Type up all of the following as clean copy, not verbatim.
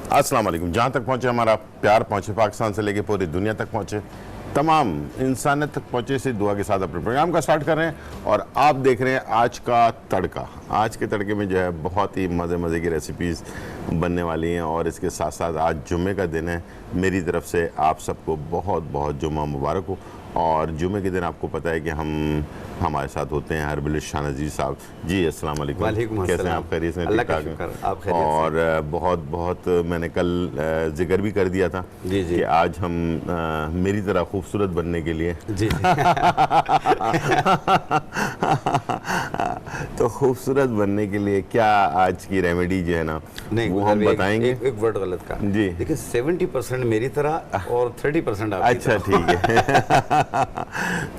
अस्सलाम वालेकुम। जहाँ तक पहुँचे हमारा प्यार पहुँचे, पाकिस्तान से लेके पूरी दुनिया तक पहुँचे, तमाम इंसानियत तक पहुँचे, इसी दुआ के साथ अपने प्रोग्राम का स्टार्ट कर रहे हैं। और आप देख रहे हैं आज का तड़का। आज के तड़के में जो है बहुत ही मज़े की रेसिपीज़ बनने वाली हैं। और इसके साथ साथ आज जुम्मे का दिन है। मेरी तरफ से आप सबको बहुत बहुत जुम्मा मुबारक हो। और जुम्मे के दिन आपको पता है कि हमारे साथ होते हैं हरबिल शाह नज़ीर साहब जी। अस्सलाम वालेकुम, कैसे हैं आप? खैरियत से? अल्लाह का शुक्र, आप खैरियत से? और बहुत मैंने कल जिक्र भी कर दिया था जी जी कि आज हम मेरी तरह खूबसूरत बनने के लिए जी तो खूबसूरत बनने के लिए क्या आज की रेमेडी जो है ना, नहीं वो हम बताएंगे। एक वर्ड गलत का जी। देखिए 70% मेरी तरह और 30% आपकी अच्छा ठीक है।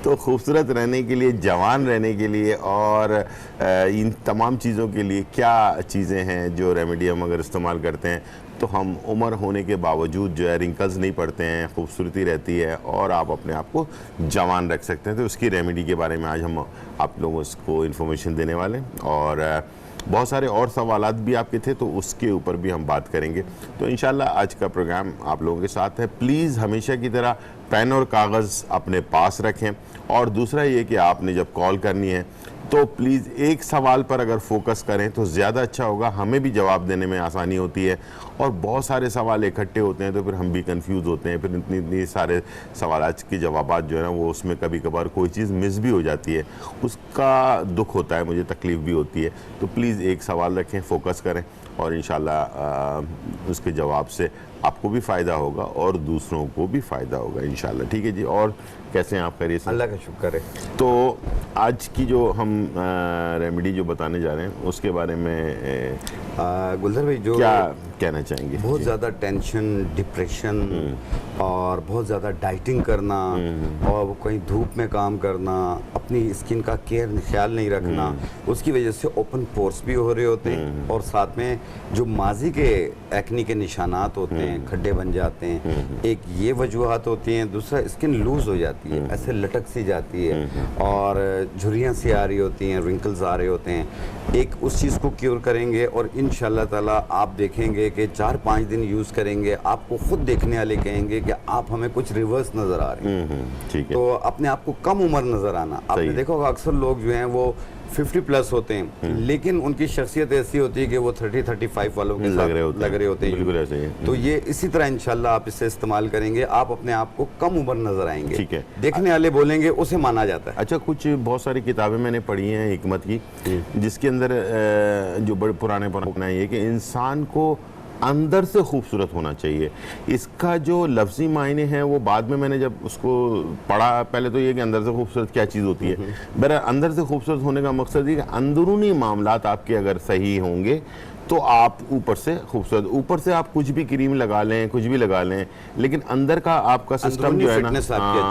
तो खूबसूरत रहने के लिए, जवान रहने के लिए और इन तमाम चीज़ों के लिए क्या चीज़ें हैं जो रेमेडी हम अगर इस्तेमाल करते हैं तो हम उम्र होने के बावजूद जो है रिंकल्स नहीं पड़ते हैं, खूबसूरती रहती है और आप अपने आप को जवान रख सकते हैं। तो उसकी रेमेडी के बारे में आज हम आप लोगों को इन्फॉर्मेशन देने वाले हैं। और बहुत सारे और सवालात भी आपके थे तो उसके ऊपर भी हम बात करेंगे। तो इंशाल्लाह आज का प्रोग्राम आप लोगों के साथ है। प्लीज़ हमेशा की तरह पेन और कागज़ अपने पास रखें। और दूसरा ये कि आपने जब कॉल करनी है तो प्लीज़ एक सवाल पर अगर फोकस करें तो ज़्यादा अच्छा होगा, हमें भी जवाब देने में आसानी होती है। और बहुत सारे सवाल इकट्ठे होते हैं तो फिर हम भी कंफ्यूज होते हैं, फिर इतनी सारे सवाल के जवाब जो है ना वो उसमें कभी कभार कोई चीज़ मिस भी हो जाती है, उसका दुख होता है, मुझे तकलीफ़ भी होती है। तो प्लीज़ एक सवाल रखें, फोकस करें और इंशाल्लाह उसके जवाब से आपको भी फ़ायदा होगा और दूसरों को भी फ़ायदा होगा इंशाल्लाह। ठीक है जी। और कैसे हैं आप? खैरियत से? अल्लाह का शुक्र है। तो आज की जो हम रेमेडी जो बताने जा रहे हैं उसके बारे में गुलजार भाई जो क्या कहना चाहेंगे? बहुत ज़्यादा टेंशन, डिप्रेशन और बहुत ज़्यादा डाइटिंग करना और कहीं धूप में काम करना, अपनी स्किन का ख्याल नहीं रखना, उसकी वजह से ओपन पोर्स भी हो रहे होते हैं और साथ में जो माजी के एक्नी के निशानात होते हैं, खड्डे बन जाते हैं। एक ये वजूहात होती हैं, दूसरा स्किन लूज हो जाती है, ऐसे लटक सी जाती है और झुर्रियाँ सी आ रही होती हैं, रिंकल्स आ रहे होते हैं। एक उस चीज़ को क्योर करेंगे और इंशाल्लाह ताला आप देखेंगे कि 4-5 दिन यूज़ करेंगे, आपको खुद देखने वाले कहेंगे कि आप हमें कुछ रिवर्स नज़र आ रहे हैं। ठीक है। तो अपने आप को कम उम्र नज़र आना। आपने देखा होगा अक्सर लोग जो हैं वो 50 प्लस होते हैं लेकिन उनकी शख्सियत ऐसी होती है कि वो 30-35 वालों के साथ लग रहे होते हैं। बिल्कुल ऐसे ही है। तो ये इसी तरह इंशाल्लाह आप इसे इस्तेमाल करेंगे, आप अपने आप को कम उम्र नजर आएंगे। ठीक है। देखने वाले बोलेंगे उसे माना जाता है। अच्छा, कुछ बहुत सारी किताबें मैंने पढ़ी हैं हिकमत की, जिसके अंदर जो बड़े पुराने ये कि इंसान को अंदर से खूबसूरत होना चाहिए। इसका जो लफ्ज़ी मायने हैं वो बाद में मैंने जब उसको पढ़ा, पहले तो ये कि अंदर से खूबसूरत क्या चीज़ होती है। बहरहाल अंदर से खूबसूरत होने का मकसद ये कि अंदरूनी मामलात आपके अगर सही होंगे तो आप ऊपर से खूबसूरत, ऊपर से आप कुछ भी क्रीम लगा लें, कुछ भी लगा लें, लेकिन अंदर का आपका सिस्टम जो है ना,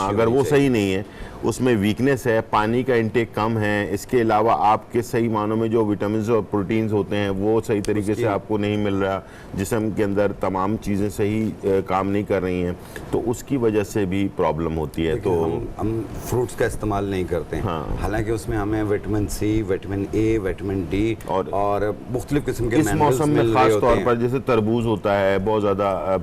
अगर वो सही नहीं है, उसमें वीकनेस है, पानी का इंटेक कम है, इसके अलावा आपके सही मानों में जो विटामिन और प्रोटीन्स होते हैं वो सही तरीके से आपको नहीं मिल रहा, जिस्म के अंदर तमाम चीज़ें सही काम नहीं कर रही हैं, तो उसकी वजह से भी प्रॉब्लम होती है। तो हम फ्रूट्स का इस्तेमाल नहीं करते हैं। हाँ। हालांकि उसमें हमें vitamin C, vitamin A, vitamin D और मुख्तलिफ किस्म के इस मौसम में खास तौर पर जैसे तरबूज होता है, बहुत ज़्यादा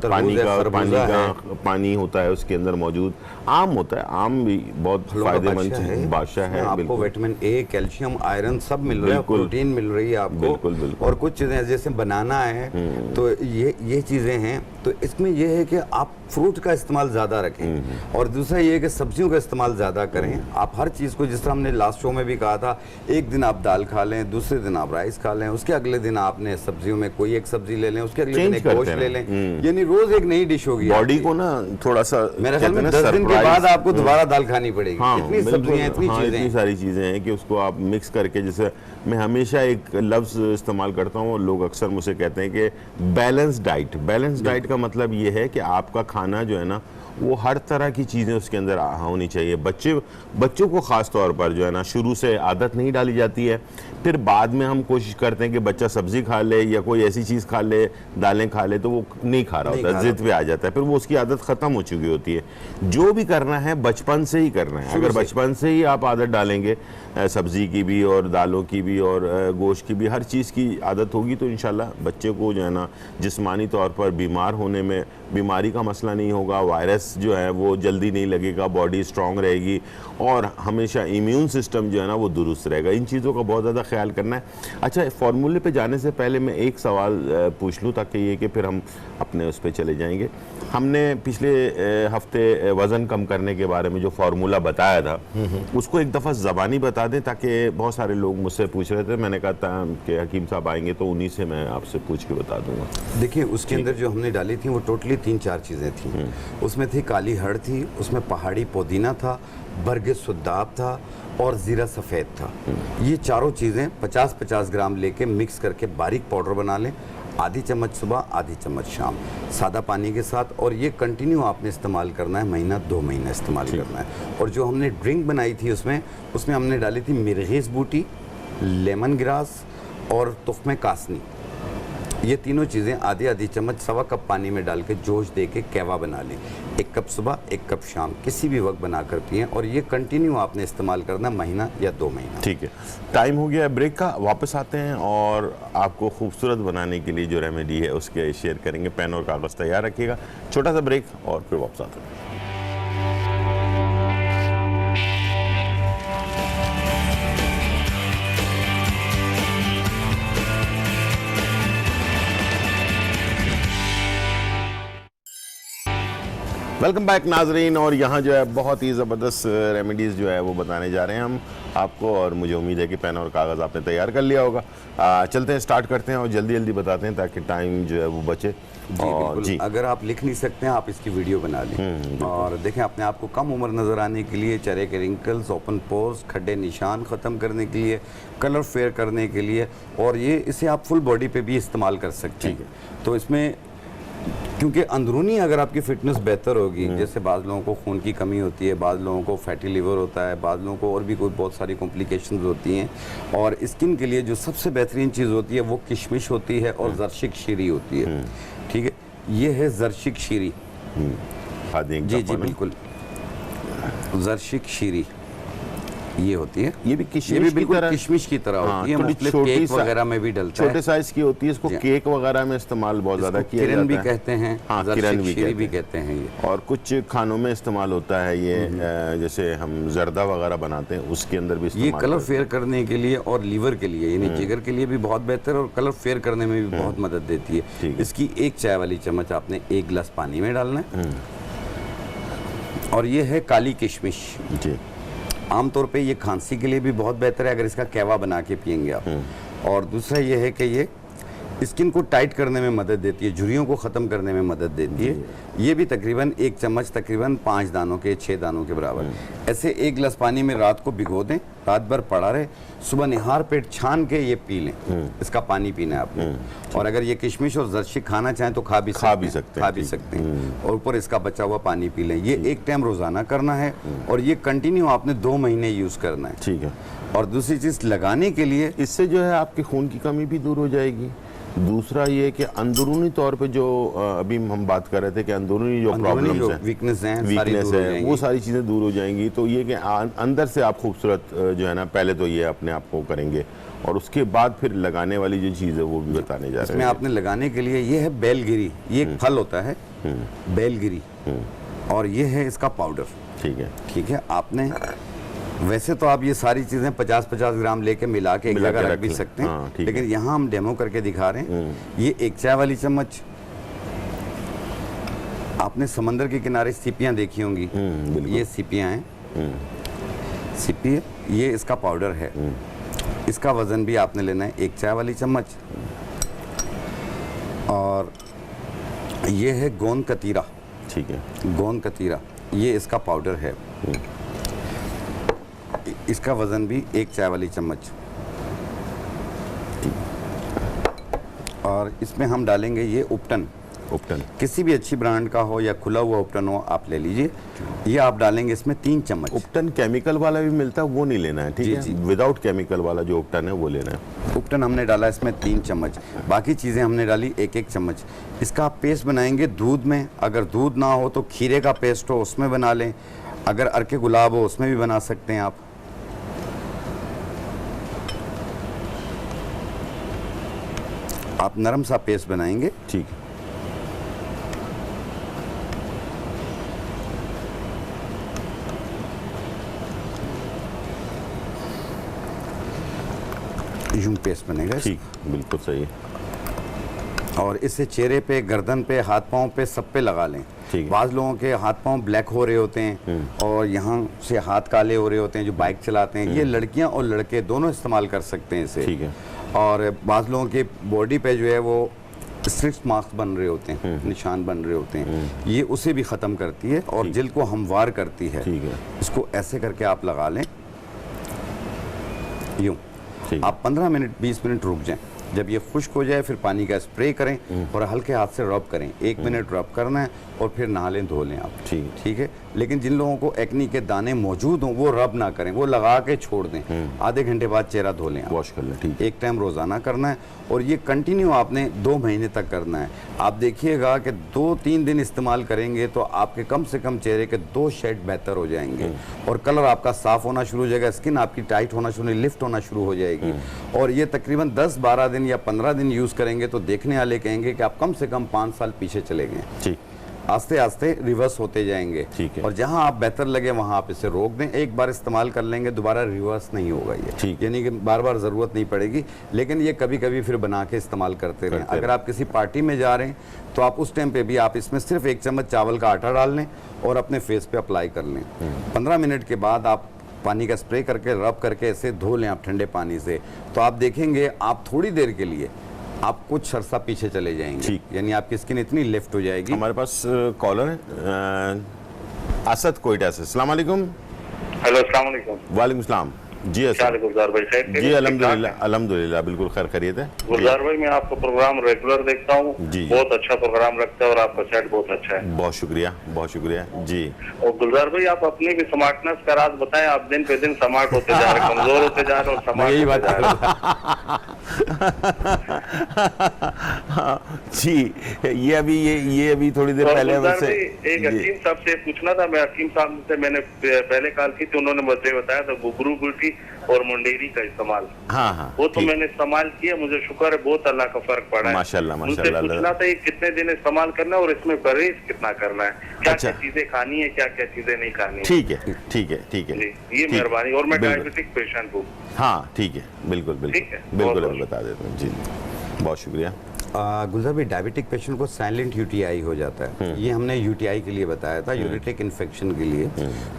पानी होता है उसके अंदर मौजूद, आम होता है, आम भी बहुत फायदेमंद बादशाह है। आपको विटामिन ए, कैल्शियम, आयरन सब मिल रहा है, प्रोटीन मिल रही है आपको। बिल्कुल। और कुछ चीज़ें जैसे बनाना है तो ये चीज़ें हैं। तो इसमें यह है कि आप फ्रूट का इस्तेमाल ज़्यादा रखें और दूसरा ये है कि सब्जियों का इस्तेमाल ज़्यादा करें। आप हर चीज़ को, जिस तरह हमने लास्ट शो में भी कहा था, एक दिन आप दाल खा लें, दूसरे दिन आप राइस खा लें, उसके अगले दिन आपने सब्जियों में कोई एक सब्जी ले लें, उसके अगले दिन एक गोश्त ले लें, यानी रोज एक नई डिश होगी। बॉडी को ना थोड़ा सा, मेरे ख्याल में 10 दिन के बाद आपको दोबारा दाल खानी पड़ेगी। इतनी सब्जियां, इतनी सारी चीज़ें हैं कि उसको आप मिक्स करके, जैसे मैं हमेशा एक लफ्ज़ इस्तेमाल करता हूँ, लोग अक्सर मुझसे कहते हैं कि बैलेंस डाइट। बैलेंस डाइट का मतलब ये है कि आपका खाना जो है ना वो हर तरह की चीज़ें उसके अंदर होनी चाहिए। बच्चों को ख़ास तौर पर जो है ना शुरू से आदत नहीं डाली जाती है, फिर बाद में हम कोशिश करते हैं कि बच्चा सब्ज़ी खा ले या कोई ऐसी चीज़ खा ले, दालें खा ले, तो वो नहीं खा रहा होता, ज़िद पे आ जाता है, फिर वो उसकी आदत ख़त्म हो चुकी होती है। जो भी करना है बचपन से ही करना है। अगर बचपन से ही आप आदत डालेंगे सब्ज़ी की भी और दालों की भी और गोश्त की भी, हर चीज़ की आदत होगी, तो इंशाल्लाह बच्चे को जो है ना जिस्मानी तौर पर बीमार होने में बीमारी का मसला नहीं होगा, वायरस जो है वो जल्दी नहीं लगेगा, बॉडी स्ट्रांग रहेगी और हमेशा इम्यून सिस्टम जो है ना वो दुरुस्त रहेगा। इन चीज़ों का बहुत ज़्यादा ख्याल करना है। अच्छा, फार्मूले पे जाने से पहले मैं एक सवाल पूछ लूँ, ताकि ये कि फिर हम अपने उस पर चले जाएंगे। हमने पिछले हफ्ते वज़न कम करने के बारे में जो फार्मूला बताया था उसको एक दफ़ा ज़बानी बता दें, ताकि बहुत सारे लोग मुझसे पूछ रहे थे। मैंने कहा था कि हकीम साहब आएंगे तो उन्हीं से मैं आपसे पूछ के बता दूंगा। देखिए, उसके अंदर जो हमने डाली थी वो टोटली 3-4 चीज़ें थी। उसमें थी काली हड़ थी, उसमें पहाड़ी पुदीना था, बरगे सुद्दाब था और ज़ीरा सफ़ेद था। ये चारों चीज़ें 50-50 ग्राम लेके मिक्स करके बारीक पाउडर बना लें। आधी चम्मच सुबह, आधी चम्मच शाम, सादा पानी के साथ, और ये कंटिन्यू आपने इस्तेमाल करना है, महीना 2 महीना इस्तेमाल करना है। और जो हमने ड्रिंक बनाई थी उसमें हमने डाली थी मिर्गीज़ बूटी, लेमन ग्रास और तुख्मे कासनी। ये तीनों चीज़ें आधी आधी चम्मच 1.25 कप पानी में डाल के जोश दे के कहवा बना लें। 1 कप सुबह, 1 कप शाम, किसी भी वक्त बना कर पिएं। और ये कंटिन्यू आपने इस्तेमाल करना महीना या 2 महीना। ठीक है, टाइम हो गया है ब्रेक का, वापस आते हैं और आपको खूबसूरत बनाने के लिए जो रेमेडी है उसके शेयर करेंगे। पेन और कागज़ तैयार रखिएगा। छोटा सा ब्रेक और फिर वापस आते हैं। वेलकम बैक नाजरीन, और यहाँ जो है बहुत ही ज़बरदस्त रेमेडीज़ जो है वो बताने जा रहे हैं हम आपको, और मुझे उम्मीद है कि पेन और कागज़ आपने तैयार कर लिया होगा। चलते हैं, स्टार्ट करते हैं और जल्दी जल्दी बताते हैं ताकि टाइम जो है वो बचे। और जी, अगर आप लिख नहीं सकते हैं आप इसकी वीडियो बना लें और देखें। अपने आप को कम उम्र नज़र आने के लिए, चेहरे के रिंकल्स, ओपन पोर्स, खड्डे निशान ख़त्म करने के लिए, कलर फेयर करने के लिए, और ये इसे आप फुल बॉडी पे भी इस्तेमाल कर सकते हैं। तो इसमें क्योंकि अंदरूनी अगर आपकी फिटनेस बेहतर होगी, जैसे बाज़ लोगों को खून की कमी होती है, बाज़ लोगों को फैटी लिवर होता है, बाज़ लोगों को और भी कोई बहुत सारी कॉम्प्लिकेशंस होती हैं, और स्किन के लिए जो सबसे बेहतरीन चीज़ होती है वो किशमिश होती है और जरशिक शीरी होती है। ठीक है, ये है जरशिक शीरी। जी जी बिल्कुल, जरशिक शीरी ये होती है। ये भी बिल्कुल किशमिश की तरह होती है, मुख्तलिफ केक वगैरह में भी डलता है। छोटे साइज की होती है, इसको केक वगैरह में इस्तेमाल बहुत ज्यादा किया जाता है। किरण भी कहते हैं, किरण भी कहते हैं ये। और कुछ खानों में इस्तेमाल होता है ये, जैसे हम जर्दा वगैरह बनाते हैं उसके अंदर भी ये कलर फेयर करने के लिए और लीवर के लिए, यानी जिगर के लिए भी बहुत बेहतर, और कलर फेयर करने में भी बहुत मदद देती है। इसकी 1 चाय वाली चम्मच आपने 1 गिलास पानी में डालना है। और ये है काली किशमिश। जी, आमतौर पे ये खांसी के लिए भी बहुत बेहतर है अगर इसका कहवा बना के पियेंगे आप। और दूसरा ये है कि ये स्किन को टाइट करने में मदद देती है, झुर्रियों को ख़त्म करने में मदद देती है। ये भी तकरीबन 1 चम्मच, तकरीबन 5 दानों के, 6 दानों के बराबर। ऐसे 1 गिलास पानी में रात को भिगो दें, रात भर पड़ा रहे, सुबह निहार पेट छान के ये पी लें। इसका पानी पीना है आपने। और अगर ये किशमिश और जरशिक खाना चाहें तो खा भी सकते हैं। और ऊपर इसका बचा हुआ पानी पी लें। ये 1 टाइम रोज़ाना करना है और ये कंटिन्यू आपने 2 महीने यूज़ करना है। ठीक है। और दूसरी चीज़ लगाने के लिए, इससे जो है आपके खून की कमी भी दूर हो जाएगी। दूसरा ये कि अंदरूनी तौर पे जो अभी हम बात कर रहे थे कि अंदरूनी जो प्रॉब्लम्स हैं, वीकनेस है, वो सारी चीज़ें दूर हो जाएंगी। तो ये कि अंदर से आप खूबसूरत जो है ना, पहले तो ये अपने आप को करेंगे और उसके बाद फिर लगाने वाली जो चीज़ है वो भी बताने जा रहे हैं। इसमें आपने लगाने के लिए ये है बेलगिरी, ये एक फल होता है बेलगिरी, और ये है इसका पाउडर। ठीक है। आपने वैसे तो आप ये सारी चीज़ें 50-50 ग्राम लेके मिला के एक जगह रख भी सकते हैं, लेकिन यहाँ हम डेमो करके दिखा रहे हैं। ये 1 चाय वाली चम्मच, आपने समंदर के किनारे सीपियाँ देखी होंगी, ये सीपियाँ हैं, सीपी है, ये इसका पाउडर है। इसका वज़न भी आपने लेना है 1 चाय वाली चम्मच। और ये है गोंद कतीरा। ठीक है, गोंद कतीरा, ये इसका पाउडर है। इसका वज़न भी 1 चाय वाली चम्मच। और इसमें हम डालेंगे ये उपटन, उपटन किसी भी अच्छी ब्रांड का हो या खुला हुआ उपटन हो, आप ले लीजिए। ये आप डालेंगे इसमें 3 चम्मच। उपटन केमिकल वाला भी मिलता है, वो नहीं लेना है, ठीक है, विदाउट केमिकल वाला जो उपटन है वो लेना है। उपटन हमने डाला इसमें 3 चम्मच, बाकी चीज़ें हमने डाली 1-1 चम्मच। इसका आप पेस्ट बनाएंगे दूध में, अगर दूध ना हो तो खीरे का पेस्ट हो उसमें बना लें, अगर अर्के गुलाब हो उसमें भी बना सकते हैं आप। आप नरम सा पेस्ट बनाएंगे, ठीक है। यूं पेस्ट बनेगा, ठीक, बिल्कुल सही है। और इससे चेहरे पे, गर्दन पे, हाथ पांव पे, सब पे लगा लें। ठीक है। बाज़ लोगों के हाथ पांव ब्लैक हो रहे होते हैं और यहाँ से हाथ काले हो रहे होते हैं जो बाइक चलाते हैं, ये लड़कियां और लड़के दोनों इस्तेमाल कर सकते हैं इसे। ठीक है। और बाज़ लोगों के बॉडी पे जो है वो स्ट्रिक्ट मार्क्स बन रहे होते हैं, निशान बन रहे होते हैं, ये उसे भी ख़त्म करती है और जिल्द को हमवार करती है। ठीक है। इसको ऐसे करके आप लगा लें, यूं। ठीक। आप 15 मिनट 20 मिनट रुक जाएं, जब ये खुश्क हो जाए फिर पानी का स्प्रे करें और हल्के हाथ से रब करें। 1 मिनट रब करना है और फिर नहा लें, धो लें आप। ठीक। ठीक है। लेकिन जिन लोगों को एक्नी के दाने मौजूद हों वो रब ना करें, वो लगा के छोड़ दें। आधे घंटे बाद चेहरा धो लें आप। वॉश कर लें, ठीक। एक टाइम रोज़ाना करना है और ये कंटिन्यू आपने 2 महीने तक करना है। आप देखिएगा कि 2-3 दिन इस्तेमाल करेंगे तो आपके कम से कम चेहरे के 2 शेड बेहतर हो जाएंगे और कलर आपका साफ होना शुरू हो जाएगा, स्किन आपकी टाइट होना शुरू, लिफ्ट होना शुरू हो जाएगी। और ये तकरीबन 10-12 दिन या 15 दिन यूज़ करेंगे तो देखने वाले कहेंगे कि आप कम से कम 5 साल पीछे चले गए। ठीक। आस्ते आस्ते रिवर्स होते जाएंगे। ठीक है। और जहां आप बेहतर लगे वहां आप इसे रोक दें, एक बार इस्तेमाल कर लेंगे दोबारा रिवर्स नहीं होगा ये। ठीक। यानी कि बार बार ज़रूरत नहीं पड़ेगी, लेकिन ये कभी कभी फिर बना के इस्तेमाल करते रहें। अगर आप किसी पार्टी में जा रहे हैं तो आप उस टाइम पे भी आप इसमें सिर्फ 1 चम्मच चावल का आटा डाल लें और अपने फेस पे अप्लाई कर लें। 15 मिनट के बाद आप पानी का स्प्रे करके रब करके ऐसे धो लें आप ठंडे पानी से, तो आप देखेंगे आप थोड़ी देर के लिए आप कुछ अरसा पीछे चले जाएंगे। ठीक। यानी आपकी स्किन इतनी लिफ्ट हो जाएगी। हमारे पास कॉलर है असद कोयटा से। अस्सलाम वालेकुम। हेलो, अस्सलाम वालेकुम। वालेकुम सलाम। जी क्या असद। हाल है गुलजार भाई? खैर? जी अल्हम्दुलिल्लाह, अल्हम्दुलिल्लाह बिल्कुल खैर खैरियत है। गुलजार भाई, मैं आपका प्रोग्राम रेगुलर देखता हूँ, जी। बहुत अच्छा प्रोग्राम रखता है और आपका सेट बहुत अच्छा है। बहुत शुक्रिया, बहुत शुक्रिया जी। और गुलजार भाई, आप अपनी भी स्मार्टनेस का राज बताएं। आप दिन पे दिन स्मार्ट होते जा रहे, कमजोर होते जा रहे और स्मार्ट यही होते बात जा रहे। जी, ये अभी थोड़ी देर और पहले गुलजार वैसे भाई, एक हकीम साहब से पूछना था। मैं हकीम साहब से मैंने पहले कॉल की थी, उन्होंने मुझे बताया था गुगरू बूटी और मुंडेरी का इस्तेमाल। हाँ हाँ, वो तो ठीक। मैंने इस्तेमाल किया, मुझे शुक्र है बहुत अल्लाह का फर्क पड़ा है। माशाल्लाह, मुझसे माशाल्लाह। पूछना था ये कितने दिन इस्तेमाल करना है और इसमें परहेज कितना करना है, क्या अच्छा। क्या चीजें खानी है, क्या क्या चीजें नहीं खानी है। ठीक है, ठीक है, ठीक है जी, ये ठीक। मेहरबानी। और मैं बिल्कुल। डायबिटिक पेशेंट हूँ। हाँ ठीक है, बिल्कुल बिल्कुल ठीक है, बिल्कुल, बहुत अभी बता देता हूँ जी। बहुत शुक्रिया। गुलजार भाई, डायबिटिक पेशेंट को साइलेंट यूटीआई हो जाता है। ये हमने यूटीआई के लिए बताया था, यूरिटिक इन्फेक्शन के लिए।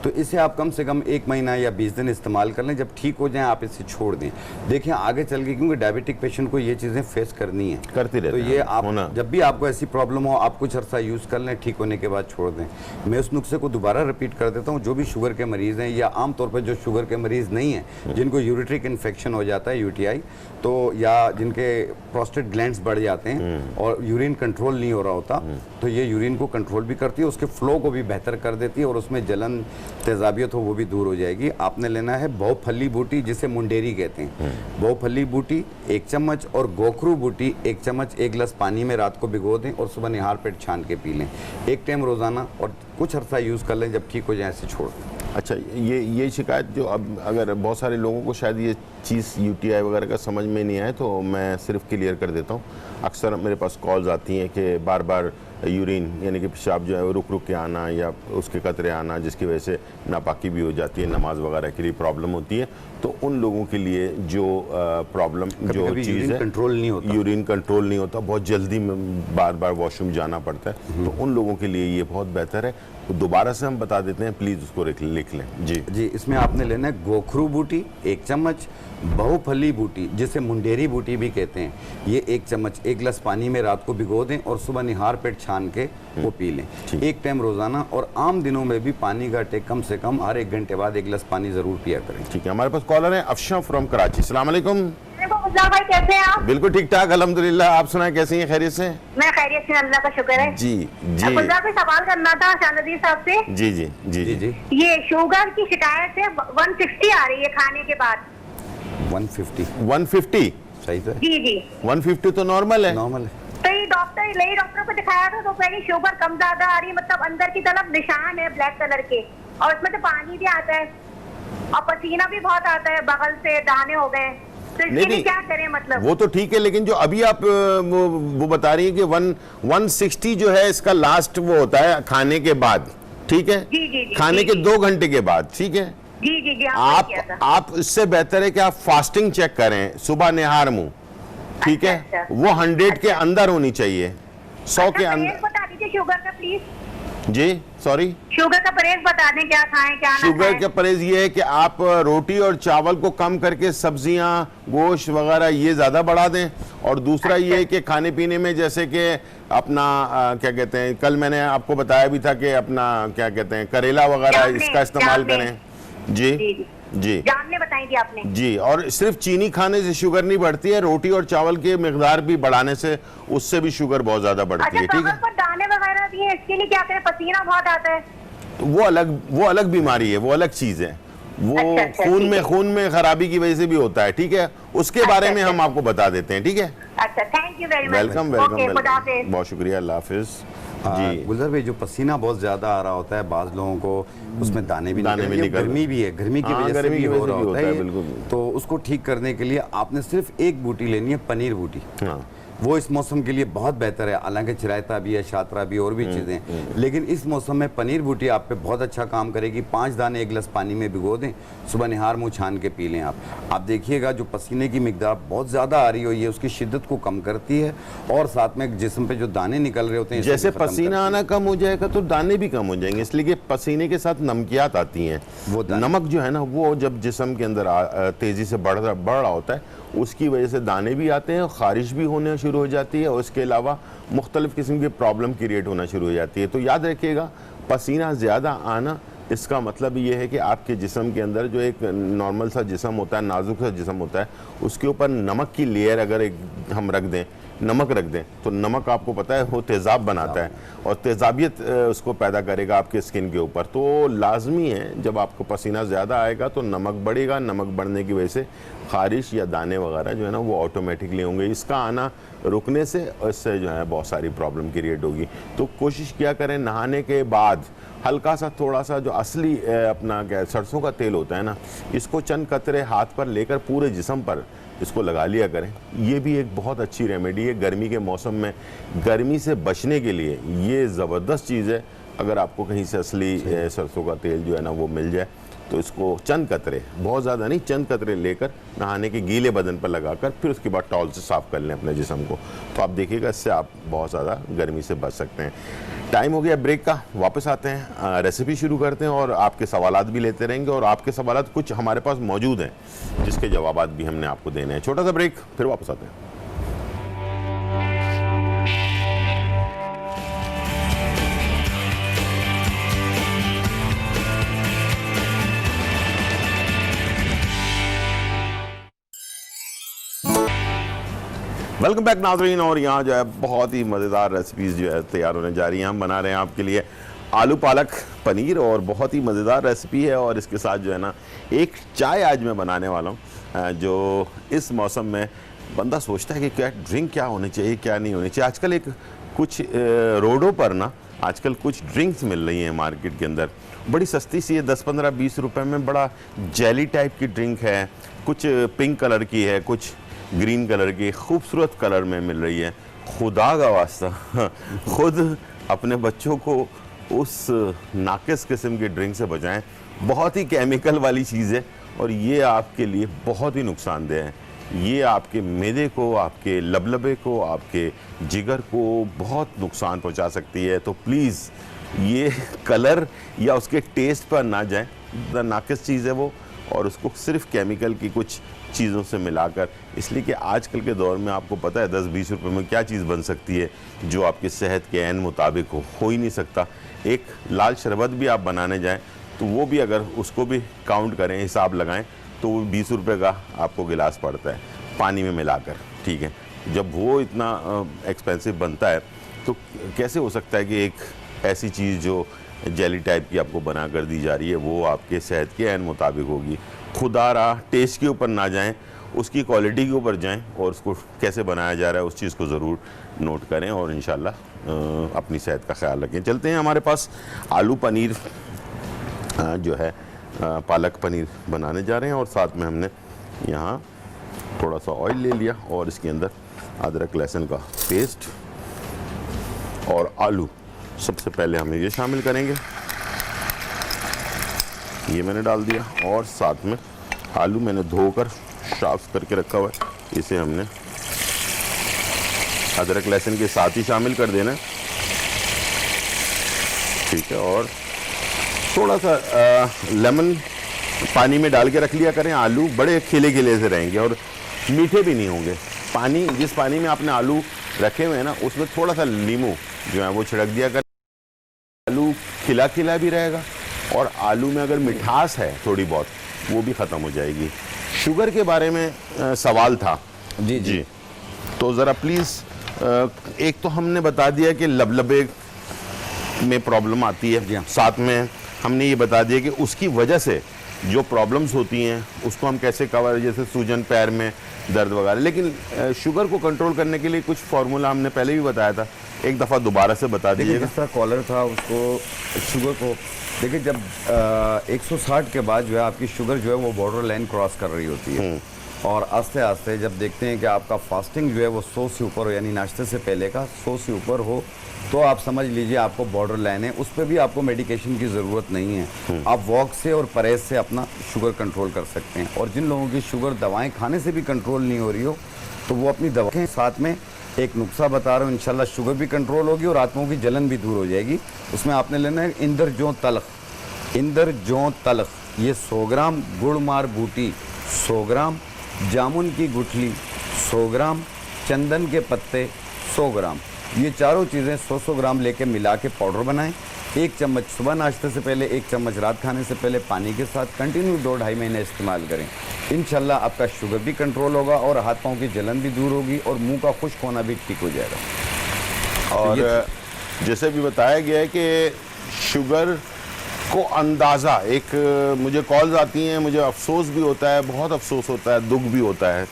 तो इसे आप कम से कम 1 महीना या 20 दिन इस्तेमाल कर लें, जब ठीक हो जाए आप इसे छोड़ दें। देखिए आगे चल के, क्योंकि डायबिटिक पेशेंट को ये चीज़ें फेस करनी है, करती रहते तो हैं, ये आप होना। जब भी आपको ऐसी प्रॉब्लम हो आप कुछ अर्सा यूज़ कर लें, ठीक होने के बाद छोड़ दें। मैं उस नुस्खे को दोबारा रिपीट कर देता हूँ। जो भी शुगर के मरीज़ हैं या आमतौर पर जो शुगर के मरीज़ नहीं हैं, जिनको यूरिट्रिक इन्फेक्शन हो जाता है यूटीआई, तो या जिनके प्रोस्टेट ग्लैंड्स बढ़ जाते हैं और यूरिन कंट्रोल नहीं हो रहा होता, तो ये यूरिन को कंट्रोल भी करती है, उसके फ्लो को भी बेहतर कर देती है और उसमें जलन तेजाबियत हो वो भी दूर हो जाएगी। आपने लेना है बहुफली बूटी, जिसे मुंडेरी कहते हैं। बहुफली बूटी 1 चम्मच और गोखरू बूटी 1 चम्मच 1 गिलास पानी में रात को भिगो दें और सुबह निहार पेट छान के पी लें। 1 टाइम रोज़ाना और कुछ अर्सा यूज़ कर लें, जब ठीक हो जाए ऐसे छोड़ दें। अच्छा, ये शिकायत जो अब अगर बहुत सारे लोगों को शायद ये चीज़ यूटीआई वगैरह का समझ में नहीं आए, तो मैं सिर्फ क्लियर कर देता हूँ। अक्सर मेरे पास कॉल्स आती हैं कि बार बार यूरिन यानी कि पेशाब जो है वो रुक रुक के आना या उसके कतरे आना, जिसकी वजह से नापाकी भी हो जाती है, नमाज वगैरह के लिए प्रॉब्लम होती है। तो उन लोगों के लिए जो प्रॉब्लम जो चीज़ है, कंट्रोल नहीं होता, यूरिन कंट्रोल नहीं होता, बहुत जल्दी में बार बार वॉशरूम जाना पड़ता है, तो उन लोगों के लिए ये बहुत बेहतर है। तो दोबारा से हम बता देते हैं, प्लीज़ उसको लिख लें जी। जी, इसमें आपने लेना है गोखरू बूटी 1 चम्मच, बहुफली बूटी जिसे मुंडेरी बूटी भी कहते हैं, ये 1 चम्मच 1 गिलास पानी में रात को भिगो दें और सुबह निहार पेट छान के वो पी लें। 1 टाइम रोज़ाना, और आम दिनों में भी पानी का टेक कम से कम हर 1 घंटे बाद 1 गिलास पानी ज़रूर पिया करें। ठीक है, हमारे पास कॉलर है अफशा फ्रॉम कराची। अस्सलाम वालेकुम। गुलजार भाई कैसे हैं आप? बिल्कुल ठीक ठाक अल्हम्दुलिल्लाह। आप सुनाए कैसी हैं, खैरियत से? मैं खैरियत से, अल्लाह का शुक्र है। जी जी गुलजार भाई सवाल करना था शाहनदीर साहब से। जी जी जी जी जी जी ये शुगर की शिकायत है 160 आ रही है खाने के बाद। 150 150 सही से जी जी। 150 तो नॉर्मल है। नॉर्मल है। तो ये डॉक्टर को दिखाया था तो पहले शुगर कम ज्यादा आ रही है, मतलब अंदर की तरफ निशान है ब्लैक कलर के, और उसमें तो पानी भी आता है और पसीना भी बहुत आता है, बगल से दाने हो गए, तो इसके लिए क्या करें मतलब? वो तो ठीक है, लेकिन जो अभी आप वो बता रही है कि 160 जो है इसका लास्ट वो होता है खाने के बाद, ठीक है? जी जी जी। खाने के 2 घंटे के बाद, ठीक है? जी जी जी। आप इससे बेहतर है कि आप फास्टिंग चेक करें, सुबह निहार मुंह, ठीक है? अच्छा। वो 100 के अंदर होनी चाहिए, 100 के अंदर। बता दीजिए शुगर का प्लीज। जी सॉरी, शुगर का परहेज बता दें, क्या खाएं क्या ना शुगर खाएं। का परहेज ये है कि आप रोटी और चावल को कम करके सब्जियां, गोश्त वगैरह ये ज्यादा बढ़ा दें। और दूसरा ये है कि खाने पीने में जैसे कि अपना क्या कहते हैं, कल मैंने आपको बताया भी था कि अपना क्या कहते हैं करेला वगैरह इसका इस्तेमाल करें। जी जी जानने बताई थी आपने। जी। और सिर्फ चीनी खाने से शुगर नहीं बढ़ती है, रोटी और चावल की मिकदार भी बढ़ाने से उससे भी शुगर बहुत ज्यादा बढ़ती है, ठीक है? पर दाने वगैरह भी है, इसके लिए क्या करें? पसीना बहुत आता है। वो अलग बीमारी है, वो अलग चीज है, वो अच्छा, खून में खराबी की वजह से भी होता है, ठीक है? उसके बारे में हम आपको बता देते हैं, ठीक है? अच्छा, thank you very much. Welcome welcome, बहुत शुक्रिया, अल्लाह हाफिज। जी गुलजार भाई, जो पसीना बहुत ज्यादा आ रहा होता है बाज लोगों को, उसमें दाने भी निकल, गर्मी भी है, गर्मी की वजह से भी हो रहा होता है बिल्कुल। तो उसको ठीक करने के लिए आपने सिर्फ एक बूटी लेनी है, पनीर बूटी। हाँ। वो इस मौसम के लिए बहुत बेहतर है, हालांकि चिरायता भी है, शात्रा भी और भी चीज़ें, लेकिन इस मौसम में पनीर बूटी आप पे बहुत अच्छा काम करेगी। 5 दाने 1 गिलास पानी में भिगो दें, सुबह निहार मुँह छान के पी लें। आप देखिएगा जो पसीने की मिकदार बहुत ज़्यादा आ रही हो, ये उसकी शिद्दत को कम करती है, और साथ में जिस्म पे जो दाने निकल रहे होते हैं, जैसे पसीना आना कम हो जाएगा तो दाने भी कम हो जाएंगे, इसलिए कि पसीने के साथ नमकियात आती हैं। वो नमक जो है ना, वो जब जिस्म के अंदर तेज़ी से बढ़ रहा होता है, उसकी वजह से दाने भी आते हैं, खारिश भी होने शुरू हो जाती है, और इसके अलावा मुख्तलिफ किस्म की प्रॉब्लम क्रिएट होना शुरू हो जाती है। तो याद रखिएगा, पसीना ज़्यादा आना इसका मतलब ये है कि आपके जिस्म के अंदर जो एक नॉर्मल सा जिस्म होता है, नाजुक सा जिस्म होता है, उसके ऊपर नमक की लेयर अगर एक हम रख दें, नमक रख दें, तो नमक आपको पता है वो तेज़ाब बनाता है, और तेज़ाबियत उसको पैदा करेगा आपके स्किन के ऊपर। तो लाजमी है जब आपको पसीना ज़्यादा आएगा तो नमक बढ़ेगा, नमक बढ़ने की वजह से खारिश या दाने वगैरह जो है ना वो ऑटोमेटिकली होंगे। इसका आना रुकने से इससे जो है बहुत सारी प्रॉब्लम क्रिएट होगी। तो कोशिश किया करें नहाने के बाद हल्का सा, थोड़ा सा जो असली अपना क्या सरसों का तेल होता है ना, इसको चंद कतरे हाथ पर लेकर पूरे जिस्म पर इसको लगा लिया करें। ये भी एक बहुत अच्छी रेमेडी है गर्मी के मौसम में, गर्मी से बचने के लिए ये ज़बरदस्त चीज़ है। अगर आपको कहीं से असली सरसों का तेल जो है ना वो मिल जाए तो इसको चंद कतरे, बहुत ज़्यादा नहीं, चंद कतरे लेकर नहाने के गीले बदन पर लगाकर फिर उसके बाद टॉवल से साफ़ कर लें अपने जिस्म को। तो आप देखिएगा इससे आप बहुत ज़्यादा गर्मी से बच सकते हैं। टाइम हो गया ब्रेक का, वापस आते हैं, रेसिपी शुरू करते हैं और आपके सवालात भी लेते रहेंगे, और आपके सवालात कुछ हमारे पास मौजूद हैं जिसके जवाबात भी हमने आपको देने हैं। छोटा सा ब्रेक, फिर वापस आते हैं। वेलकम बैक नाज़रीन, और यहाँ जो है बहुत ही मज़ेदार रेसिपीज़ जो है तैयार होने जा रही हैं। हम बना रहे हैं आपके लिए आलू पालक पनीर, और बहुत ही मज़ेदार रेसिपी है। और इसके साथ जो है ना एक चाय आज मैं बनाने वाला हूँ, जो इस मौसम में बंदा सोचता है कि क्या ड्रिंक क्या होनी चाहिए, क्या नहीं होनी चाहिए। आजकल एक कुछ रोडों पर ना आजकल कुछ ड्रिंक्स मिल रही हैं मार्केट के अंदर, बड़ी सस्ती सी है, 10-15-20 रुपए में बड़ा जेली टाइप की ड्रिंक है, कुछ पिंक कलर की है, कुछ ग्रीन कलर की, खूबसूरत कलर में मिल रही है। खुदा का वास्ता खुद अपने बच्चों को उस नाकिस किस्म की ड्रिंक से बचाएं। बहुत ही केमिकल वाली चीज़ है और ये आपके लिए बहुत ही नुकसानदेह है। ये आपके मैदे को, आपके लबलबे को, आपके जिगर को बहुत नुकसान पहुंचा सकती है। तो प्लीज़ ये कलर या उसके टेस्ट पर ना जाएं, नाकिस चीज़ है वो, और उसको सिर्फ केमिकल की कुछ चीज़ों से मिलाकर, इसलिए कि आजकल के दौर में आपको पता है 10-20 रुपए में क्या चीज़ बन सकती है जो आपकी सेहत के ऐन मुताबिक हो ही नहीं सकता। एक लाल शरबत भी आप बनाने जाएं तो वो भी अगर उसको भी काउंट करें, हिसाब लगाएं, तो वो 20 रुपए का आपको गिलास पड़ता है। पानी में मिलाकर, ठीक है। जब वो इतना एक्सपेंसिव बनता है तो कैसे हो सकता है कि एक ऐसी चीज़ जो जेली टाइप की आपको बना कर दी जा रही है वो आपके सेहत के ऐन मुताबिक होगी। खुदारा टेस्ट के ऊपर ना जाएं, उसकी क्वालिटी के ऊपर जाएं और उसको कैसे बनाया जा रहा है उस चीज़ को ज़रूर नोट करें और इंशाल्लाह अपनी सेहत का ख्याल रखें। चलते हैं, हमारे पास आलू पनीर जो है पालक पनीर बनाने जा रहे हैं और साथ में हमने यहाँ थोड़ा सा ऑयल ले लिया और इसके अंदर अदरक लहसुन का पेस्ट और आलू सबसे पहले हम ये शामिल करेंगे। ये मैंने डाल दिया और साथ में आलू मैंने धोकर साफ करके रखा हुआ है, इसे हमने अदरक लहसुन के साथ ही शामिल कर देना है, ठीक है। और थोड़ा सा लेमन पानी में डाल के रख लिया करें। आलू बड़े खिले खिले से रहेंगे और मीठे भी नहीं होंगे। पानी, जिस पानी में आपने आलू रखे हुए हैं ना, उसमें थोड़ा सा नींबू जो है वो छिड़क दिया करें। आलू खिला खिला भी रहेगा और आलू में अगर मिठास है थोड़ी बहुत वो भी ख़त्म हो जाएगी। शुगर के बारे में सवाल था। जी तो ज़रा प्लीज़, एक तो हमने बता दिया कि लबलबे में प्रॉब्लम आती है, साथ में हमने ये बता दिया कि उसकी वजह से जो प्रॉब्लम्स होती हैं उसको हम कैसे कवर, जैसे सूजन, पैर में दर्द वगैरह। लेकिन शुगर को कंट्रोल करने के लिए कुछ फार्मूला हमने पहले भी बताया था, एक दफ़ा दोबारा से बता दीजिएगा। जिस तरह कॉलर था उसको शुगर को देखिए, जब 160 के बाद जो है आपकी शुगर जो है वो बॉर्डर लाइन क्रॉस कर रही होती है और आस्ते आस्ते जब देखते हैं कि आपका फास्टिंग जो है वो 100 से ऊपर हो, यानी नाश्ते से पहले का 100 से ऊपर हो, तो आप समझ लीजिए आपको बॉर्डर लाइन है। उस पर भी आपको मेडिकेशन की ज़रूरत नहीं है, आप वॉक से और परहेज से अपना शुगर कंट्रोल कर सकते हैं। और जिन लोगों की शुगर दवाएं खाने से भी कंट्रोल नहीं हो रही हो तो वो अपनी दवाएं साथ में एक नुस्खा बता रहा हूँ, इंशाल्लाह शुगर भी कंट्रोल होगी और आत्माओं की जलन भी दूर हो जाएगी। उसमें आपने लेना है इंदर जौ तलख, ये 100 ग्राम, गुड़ मार बूटी 100 ग्राम, जामुन की गुठली 100 ग्राम, चंदन के पत्ते 100 ग्राम, ये चारों चीज़ें 100-100 ग्राम लेके मिला के पाउडर बनाएं। 1 चम्मच सुबह नाश्ते से पहले, 1 चम्मच रात खाने से पहले पानी के साथ कंटिन्यू 2-2.5 महीने इस्तेमाल करें। इंशाल्लाह आपका शुगर भी कंट्रोल होगा और हाथ पाँव की जलन भी दूर होगी और मुंह का खुश्क होना भी ठीक हो जाएगा। और जैसे भी बताया गया है कि शुगर को अंदाज़ा, एक मुझे कॉल्स आती हैं, मुझे अफसोस भी होता है, बहुत अफसोस होता है, दुख भी होता है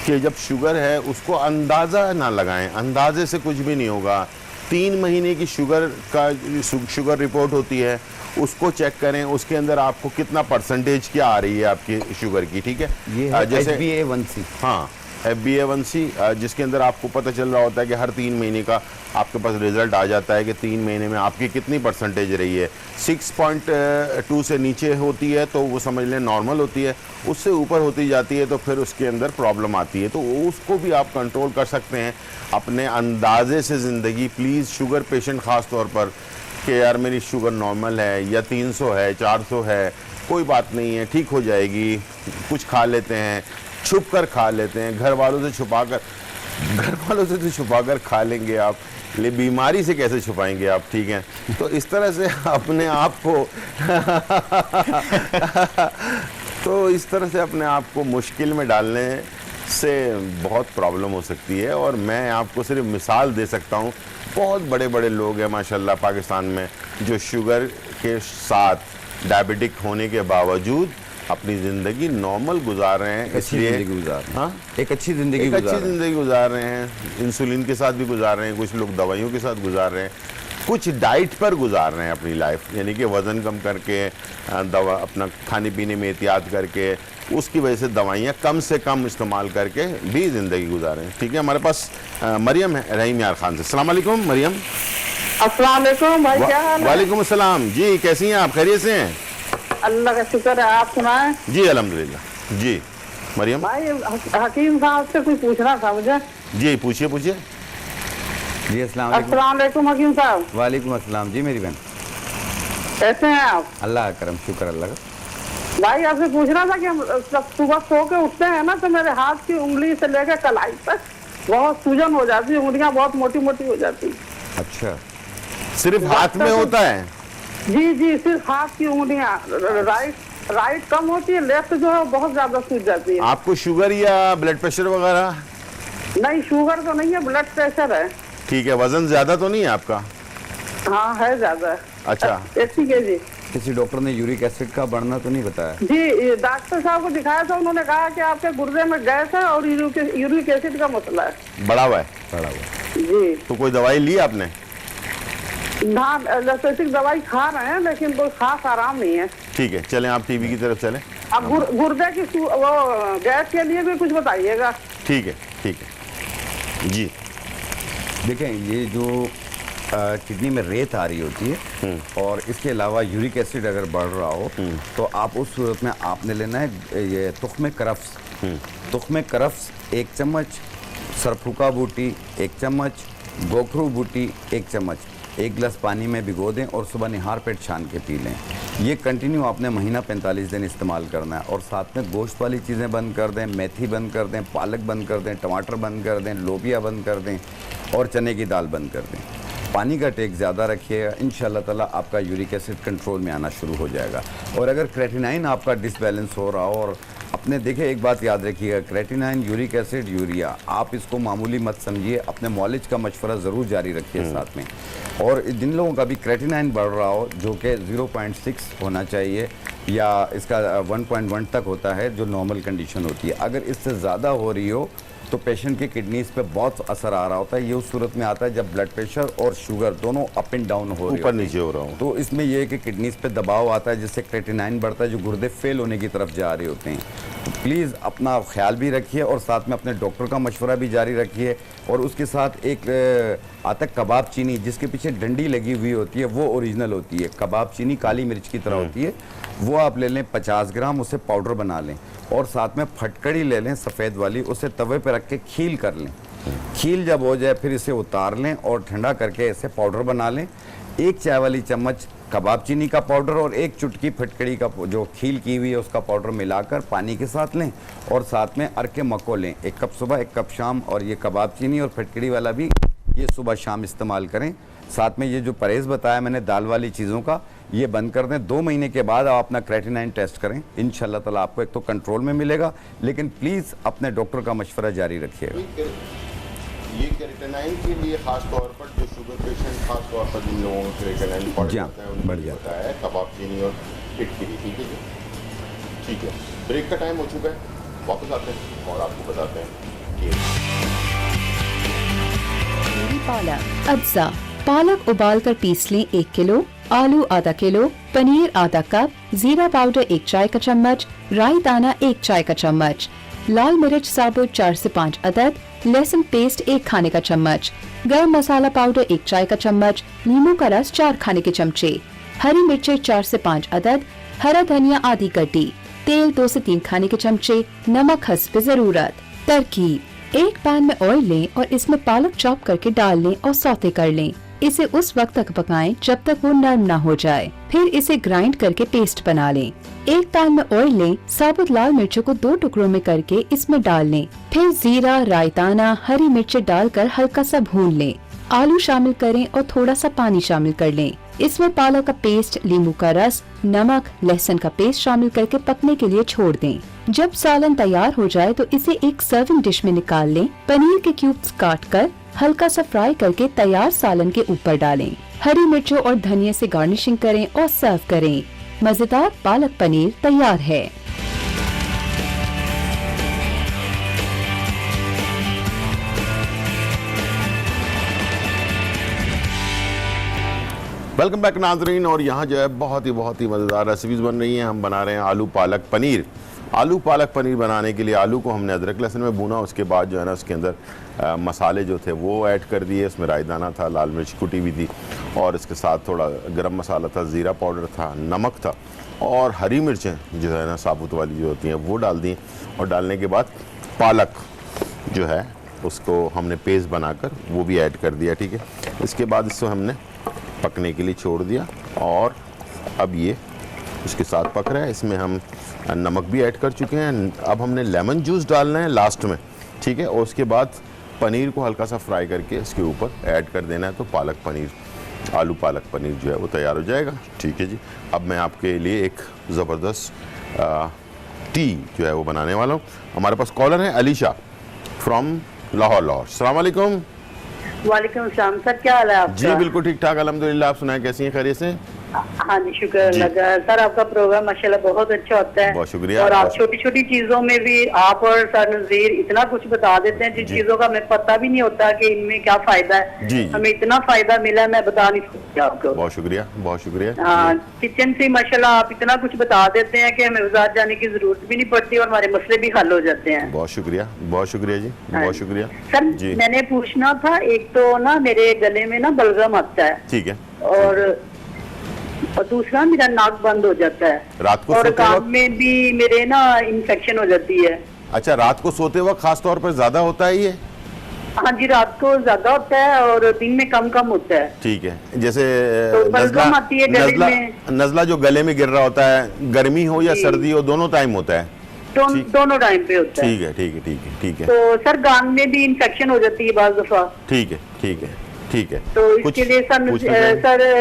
कि जब शुगर है उसको अंदाज़ा ना लगाएं। अंदाजे से कुछ भी नहीं होगा। 3 महीने की शुगर रिपोर्ट होती है, उसको चेक करें, उसके अंदर आपको कितना परसेंटेज क्या आ रही है आपकी शुगर की, ठीक है। ये है जैसे HbA1c, हाँ HbA1c, जिसके अंदर आपको पता चल रहा होता है कि हर 3 महीने का आपके पास रिजल्ट आ जाता है कि 3 महीने में आपकी कितनी परसेंटेज रही है। 6.2 से नीचे होती है तो वो समझ लें नॉर्मल होती है, उससे ऊपर होती जाती है तो फिर उसके अंदर प्रॉब्लम आती है, तो उसको भी आप कंट्रोल कर सकते हैं अपने अंदाजे से ज़िंदगी। प्लीज़ शुगर पेशेंट ख़ास तौर पर कि यार मेरी शुगर नॉर्मल है या 300 है, 400 है, कोई बात नहीं है, ठीक हो जाएगी, कुछ खा लेते हैं, छुप कर खा लेते हैं, घर वालों से तो छुपा कर खा लेंगे आप, ले बीमारी से कैसे छुपाएंगे आप, ठीक है। तो इस तरह से अपने आप को मुश्किल में डालने से बहुत प्रॉब्लम हो सकती है। और मैं आपको सिर्फ मिसाल दे सकता हूँ, बहुत बड़े बड़े लोग हैं माशाल्लाह पाकिस्तान में जो शुगर के साथ डायबिटिक होने के बावजूद अपनी ज़िंदगी नॉर्मल गुजार रहे हैं। इसलिए एक अच्छी ज़िंदगी गुजार रहे हैं। इंसुलिन के साथ भी गुजार रहे हैं, कुछ लोग दवाइयों के साथ गुजार रहे हैं, कुछ डाइट पर गुजार रहे हैं अपनी लाइफ, यानी कि वज़न कम करके, दवा अपना खाने पीने में एहतियात करके, उसकी वजह से दवाइयाँ कम से कम इस्तेमाल करके भी ज़िंदगी गुजारें, ठीक है। हमारे पास मरियम है रहीम यार खान से। अस्सलाम वालेकुम मरियम। अस्सलाम वालेकुम भाई, क्या हाल है? वालेकुम अस्सलाम जी, कैसी हैं आप, खैरियत से हैं? अल्लाह का शुक्र है, आप सुनाएं? जी अल्हम्दुलिल्लाह। जी मरियम भाई, हकीम साहब से कुछ पूछना था मुझे। जी पूछिए। जी अस्सलाम वालेकुम हकीम साहब। वालेकुम अस्सलाम जी मेरी बहन, कैसे हैं आप? अल्लाह करम, शुक्र अल्लाह का। भाई आपसे पूछना था कि हम सुबह सो के उठते हैं ना तो मेरे हाथ की उंगली से लेकर कलाई तक बहुत सूजन हो जाती है, उंगलियां बहुत मोटी मोटी हो जाती। अच्छा, सिर्फ हाथ में होता है? जी जी, सिर्फ हाथ की उंगलियां, राइट राइट कम होती है, लेफ्ट जो है बहुत ज्यादा सूज जाती है। आपको शुगर या ब्लड प्रेशर वगैरह? नहीं, शुगर तो नहीं है, ब्लड प्रेशर है। ठीक है, वजन ज्यादा तो नहीं है आपका? हाँ है ज्यादा। अच्छा, 80 kg। किसी डॉक्टर ने यूरिक एसिड का बढ़ना तो नहीं बताया? जी, ये डॉक्टर साहब को दिखाया था, उन्होंने कहा कि आपके गुर्दे में गैस है और यूरिक एसिड का मसला है। बढ़ा हुआ है? बढ़ा हुआ। जी, तो कोई दवाई ली आपने? हाँ एलोपैथिक दवाई खा रहे हैं लेकिन कोई खास आराम नहीं है। ठीक है, चलें आप टीवी की तरफ चलें। अब गुर्दे की वो गैस के लिए भी कुछ बताइएगा। ठीक है, ठीक है जी। देखें, ये जो किडनी में रेत आ रही होती है और इसके अलावा यूरिक एसिड अगर बढ़ रहा हो तो आप उस सूरत में आपने लेना है ये तुख्मे करफ्स। तुख्मे करफ्स 1 चम्मच, सरफुका बूटी 1 चम्मच, गोखरू बूटी 1 चम्मच, 1 गिलास पानी में भिगो दें और सुबह निहार पेट छान के पी लें। ये कंटिन्यू आपने महीना 45 दिन इस्तेमाल करना है। और साथ में गोश्त वाली चीज़ें बंद कर दें, मेथी बंद कर दें, पालक बंद कर दें, टमाटर बंद कर दें, लोबिया बंद कर दें और चने की दाल बंद कर दें। पानी का टेक ज़्यादा रखिएगा, इंशाल्लाह ताला आपका यूरिक एसिड कंट्रोल में आना शुरू हो जाएगा। और अगर क्रेटिनाइन आपका डिसबैलेंस हो रहा हो, और अपने देखिए एक बात याद रखिएगा, क्रेटिनाइन, यूरिक एसिड, यूरिया, आप इसको मामूली मत समझिए, अपने मॉलिज का मशवरा ज़रूर जारी रखिए साथ में। और जिन लोगों का भी क्रेटिनाइन बढ़ रहा हो, जो कि 0.6 होना चाहिए या इसका 1.1 तक होता है जो नॉर्मल कंडीशन होती है, अगर इससे ज़्यादा हो रही हो तो पेशेंट के किडनीज पे बहुत असर आ रहा होता है। ये उस सूरत में आता है जब ब्लड प्रेशर और शुगर दोनों अप एंड डाउन हो रहे ऊपर नीचे हो रहा हूँ। तो इसमें यह है कि किडनीज पे दबाव आता है जिससे क्रेटिनाइन बढ़ता है, जो गुर्दे फेल होने की तरफ जा रहे होते हैं। तो प्लीज़ अपना ख्याल भी रखिए और साथ में अपने डॉक्टर का मशवरा भी जारी रखिए। और उसके साथ एक आता है कबाब चीनी, जिसके पीछे डंडी लगी हुई होती है, वो ओरिजिनल होती है। कबाब चीनी काली मिर्च की तरह होती है, वो आप ले लें 50 ग्राम, उसे पाउडर बना लें। और साथ में फटकड़ी ले लें सफ़ेद वाली, उसे तवे पे रख के खील कर लें। खील जब हो जाए फिर इसे उतार लें और ठंडा करके इसे पाउडर बना लें। 1 चाय वाली चम्मच कबाब चीनी का पाउडर और 1 चुटकी फटकड़ी का जो खील की हुई है उसका पाउडर मिलाकर पानी के साथ लें। और साथ में अरके मक्को लें, 1 कप सुबह 1 कप शाम। और ये कबाब चीनी और फटकड़ी वाला भी ये सुबह शाम इस्तेमाल करें। साथ में ये जो परहेज़ बताया मैंने दाल वाली चीज़ों का, ये बंद कर दें। 2 महीने के बाद आप अपना क्रेटिनाइन टेस्ट करें, इंशाल्लाह ताला आपको एक तो कंट्रोल में मिलेगा, लेकिन प्लीज़ अपने डॉक्टर का मशवरा जारी रखिएगा। ये क्रेटिनाइन के लिए खास तौर पर जो शुगर पेशेंट, खास तौर पर जिन लोगों को क्रेटिनाइन बढ़ जाता है, बढ़ उनको जाता है कबाब चीनी और फिटकरी। ठीक है जी, ठीक है। ब्रेक का टाइम हो चुका है, वापस आते हैं और आपको बताते हैं कि पालक अज्जा। पालक उबालकर पीस लें 1 किलो, आलू आधा किलो, पनीर आधा कप, जीरा पाउडर 1 चाय का चम्मच, राई दाना 1 चाय का चम्मच, लाल मिर्च साबुत 4 से 5 अदद, लहसुन पेस्ट 1 खाने का चम्मच, गरम मसाला पाउडर 1 चाय का चम्मच, नींबू का रस 4 खाने के चमचे, हरी मिर्चें 4 से 5 अदद, हरा धनिया आधी कटी, तेल 2 से 3 खाने के चमचे, नमक हस्ब जरूरत। तरकीब: एक पैन में ऑयल लें और इसमें पालक चॉप करके डाल लें और सौते कर लें। इसे उस वक्त तक पकाएं जब तक वो नरम ना हो जाए। फिर इसे ग्राइंड करके पेस्ट बना लें। एक पैन में ऑयल लें, साबुत लाल मिर्चों को 2 टुकड़ों में करके इसमें डाल लें। फिर जीरा, रायताना, हरी मिर्चें डालकर हल्का सा भून लें। आलू शामिल करें और थोड़ा सा पानी शामिल कर लें। इसमें पालक का पेस्ट, नींबू का रस, नमक, लहसुन का पेस्ट शामिल करके पकने के लिए छोड़ दें। जब सालन तैयार हो जाए तो इसे एक सर्विंग डिश में निकाल लें। पनीर के क्यूब्स काटकर हल्का सा फ्राई करके तैयार सालन के ऊपर डालें। हरी मिर्चों और धनिया से गार्निशिंग करें और सर्व करें। मजेदार पालक पनीर तैयार है। वेलकम बैक नाजरीन। और यहाँ जो है बहुत ही मज़ेदार रेसिपीज़ बन रही हैं। हम बना रहे हैं आलू पालक पनीर। आलू पालक पनीर बनाने के लिए आलू को हमने अदरक लहसुन में भूना, उसके बाद जो है ना उसके अंदर मसाले जो थे वो ऐड कर दिए। इसमें राई दाना था, लाल मिर्च कुटी हुई थी और इसके साथ थोड़ा गरम मसाला था, ज़ीरा पाउडर था, नमक था और हरी मिर्चें जो है ना साबुत वाली जो होती हैं वो डाल दी। और डालने के बाद पालक जो है उसको हमने पेस्ट बनाकर वो भी ऐड कर दिया। ठीक है, इसके बाद इसको हमने पकने के लिए छोड़ दिया और अब ये उसके साथ पक रहा है। इसमें हम नमक भी ऐड कर चुके हैं। अब हमने लेमन जूस डालना है लास्ट में। ठीक है, और उसके बाद पनीर को हल्का सा फ्राई करके इसके ऊपर ऐड कर देना है, तो पालक पनीर, आलू पालक पनीर जो है वो तैयार हो जाएगा। ठीक है जी, अब मैं आपके लिए एक ज़बरदस्त टी जो है वो बनाने वाला हूँ। हमारे पास कॉलर है अलीशा फ्रॉम लाहौर। अस्सलाम वालेकुम। वालेकुम सलाम सर, क्या हाल है आपका? जी बिल्कुल ठीक ठाक अल्हम्दुलिल्लाह, आप सुनाएं कैसी हैं, खैरियत से? हाँ जी, शुक्र अल्लाह का। सर आपका प्रोग्राम माशाल्लाह बहुत अच्छा होता है। बहुत शुक्रिया। और आप छोटी छोटी चीजों में भी आप और सर नज़ीर इतना कुछ बता देते हैं जिन चीजों का हमें पता भी नहीं होता कि इनमें क्या फायदा है। जी। हमें इतना फायदा मिला, मैं बता नहीं सकती आपको। बहुत शुक्रिया, बहुत शुक्रिया। हाँ, किचन से माशाल्लाह आप इतना कुछ बता देते हैं कि हमें बाजार जाने की जरूरत भी नहीं पड़ती और हमारे मसले भी हल हो जाते हैं। बहुत शुक्रिया, बहुत शुक्रिया जी, बहुत शुक्रिया। सर जी मैंने पूछना था, एक तो ना मेरे गले में ना बलगम आता है ठीक है। और दूसरा मेरा नाक बंद हो जाता है रात को और सोते कान वक्त? में भी मेरे ना इन्फेक्शन हो जाती है। अच्छा, रात को सोते वक्त खास तौर पर ज्यादा होता है ये? हाँ जी, रात को ज्यादा होता है और दिन में कम कम होता है। ठीक है। जैसे तो बलगम आती है गले में। नज़ला जो गले में गिर रहा होता है, गर्मी हो या सर्दी हो, दोनों टाइम होता है? दोनों टाइम पे होता है। ठीक है, ठीक है, ठीक है, ठीक है। तो सर कान में भी इन्फेक्शन हो जाती है बाज दफा। ठीक है, ठीक है, ठीक है। तो इसके लिए सर